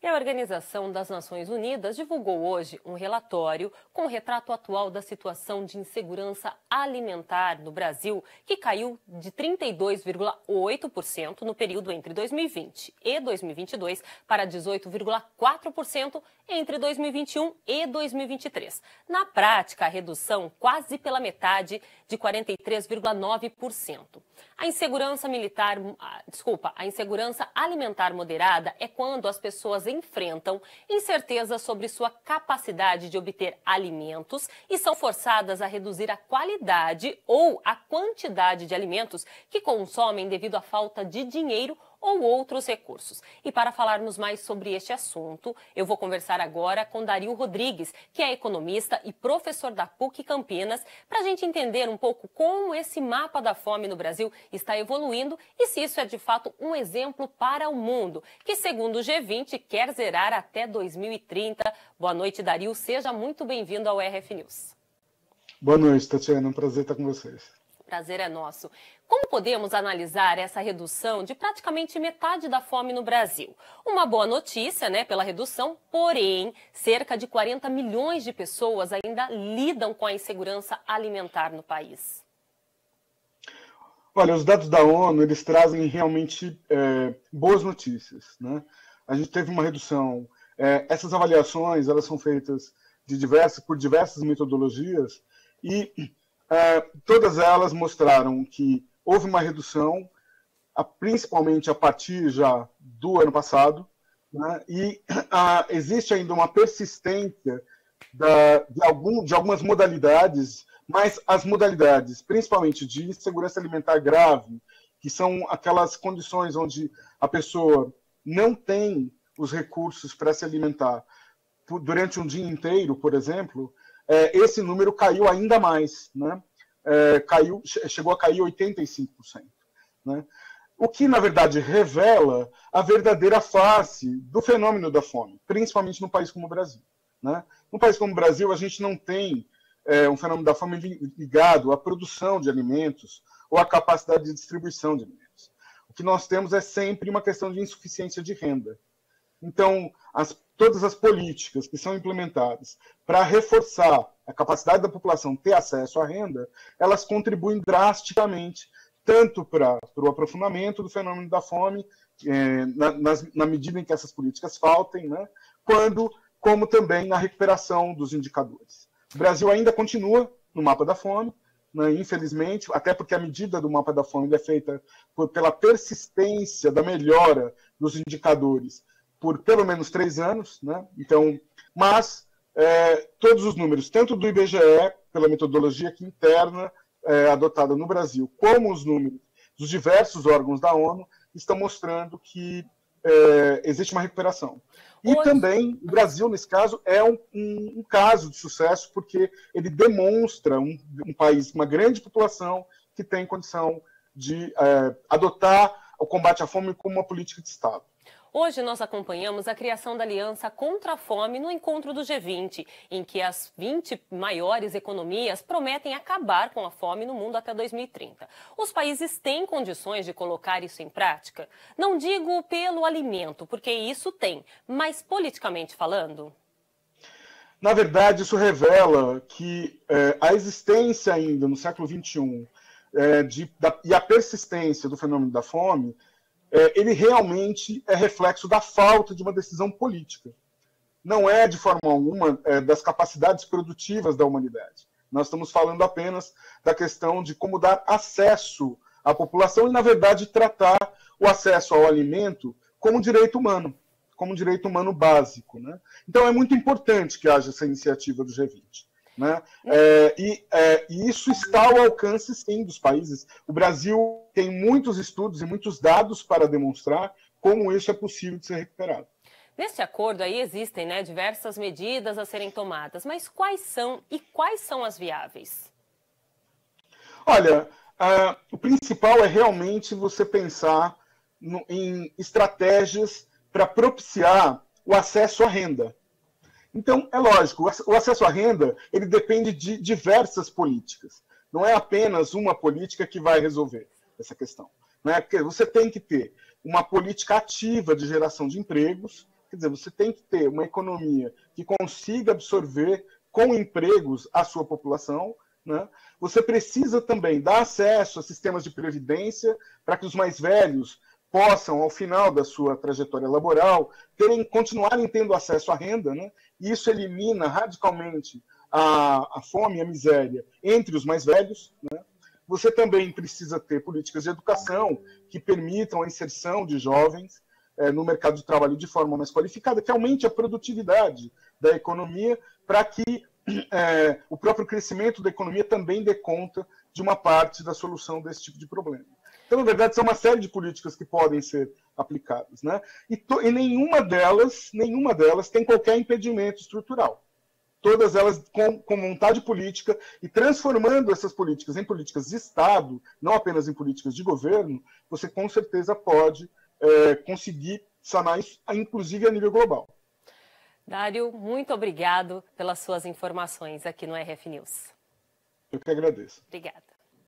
E a Organização das Nações Unidas divulgou hoje um relatório com o retrato atual da situação de insegurança alimentar no Brasil, que caiu de 32,8% no período entre 2020 e 2022 para 18,4% entre 2021 e 2023. Na prática, a redução quase pela metade, de 43,9%. A insegurança alimentar moderada é quando as pessoas enfrentam incerteza sobre sua capacidade de obter alimentos e são forçadas a reduzir a qualidade ou a quantidade de alimentos que consomem devido à falta de dinheiro ou outros recursos. E para falarmos mais sobre este assunto, eu vou conversar agora com Dario Rodrigues, que é economista e professor da PUC Campinas, para a gente entender um pouco como esse mapa da fome no Brasil está evoluindo e se isso é de fato um exemplo para o mundo, que segundo o G20 quer zerar até 2030. Boa noite, Dario. Seja muito bem-vindo ao RF News. Boa noite, Tatiana. É um prazer estar com vocês. Prazer é nosso. Como podemos analisar essa redução de praticamente metade da fome no Brasil? Uma boa notícia, né, pela redução, porém, cerca de 40 milhões de pessoas ainda lidam com a insegurança alimentar no país. Olha, os dados da ONU, eles trazem realmente boas notícias, né? A gente teve uma redução. Essas avaliações, elas são feitas por diversas metodologias e todas elas mostraram que houve uma redução, principalmente a partir já do ano passado, né? E existe ainda uma persistência de algumas modalidades, mas as modalidades, principalmente de insegurança alimentar grave, que são aquelas condições onde a pessoa não tem os recursos para se alimentar durante um dia inteiro, por exemplo, esse número caiu ainda mais, né? Chegou a cair 85%. Né? O que, na verdade, revela a verdadeira face do fenômeno da fome, principalmente num país como o Brasil. Né? Num país como o Brasil, a gente não tem um fenômeno da fome ligado à produção de alimentos ou à capacidade de distribuição de alimentos. O que nós temos é sempre uma questão de insuficiência de renda. Então, todas as políticas que são implementadas para reforçar a capacidade da população ter acesso à renda, elas contribuem drasticamente tanto para o aprofundamento do fenômeno da fome, na medida em que essas políticas faltem, né, como também na recuperação dos indicadores. O Brasil ainda continua no mapa da fome, né, infelizmente, até porque a medida do mapa da fome é feita pela persistência da melhora dos indicadores por pelo menos 3 anos, né? Então, mas todos os números, tanto do IBGE, pela metodologia aqui interna adotada no Brasil, como os números dos diversos órgãos da ONU, estão mostrando que existe uma recuperação. E também o Brasil, nesse caso, é um caso de sucesso, porque ele demonstra um país com uma grande população que tem condição de adotar o combate à fome como uma política de Estado. Hoje nós acompanhamos a criação da Aliança contra a Fome no encontro do G20, em que as 20 maiores economias prometem acabar com a fome no mundo até 2030. Os países têm condições de colocar isso em prática? Não digo pelo alimento, porque isso tem, mas politicamente falando? Na verdade, isso revela que a existência ainda no século XXI e a persistência do fenômeno da fome ele realmente é reflexo da falta de uma decisão política. Não é, de forma alguma, das capacidades produtivas da humanidade. Nós estamos falando apenas da questão de como dar acesso à população e, na verdade, tratar o acesso ao alimento como um direito humano básico. Né? Então, é muito importante que haja essa iniciativa do G20. Né? E isso está ao alcance, sim, dos países. O Brasil tem muitos estudos e muitos dados para demonstrar como isso é possível de ser recuperado. Neste acordo aí existem, né, diversas medidas a serem tomadas, mas quais são as viáveis? Olha, o principal é realmente você pensar em estratégias para propiciar o acesso à renda. Então, é lógico, o acesso à renda ele depende de diversas políticas. Não é apenas uma política que vai resolver essa questão. Né? Porque você tem que ter uma política ativa de geração de empregos, Quer dizer, você tem que ter uma economia que consiga absorver com empregos a sua população, né? Você precisa também dar acesso a sistemas de previdência para que os mais velhos possam, ao final da sua trajetória laboral, continuarem tendo acesso à renda, né? E isso elimina radicalmente a fome e a miséria entre os mais velhos, né? Você também precisa ter políticas de educação que permitam a inserção de jovens no mercado de trabalho de forma mais qualificada, que aumente a produtividade da economia para que o próprio crescimento da economia também dê conta de uma parte da solução desse tipo de problema. Então, na verdade, são uma série de políticas que podem ser aplicadas, né? E nenhuma delas tem qualquer impedimento estrutural. Todas elas com vontade política e transformando essas políticas em políticas de Estado, não apenas em políticas de governo, você com certeza pode conseguir sanar isso, inclusive a nível global. Dário, muito obrigado pelas suas informações aqui no RF News. Eu que agradeço. Obrigada.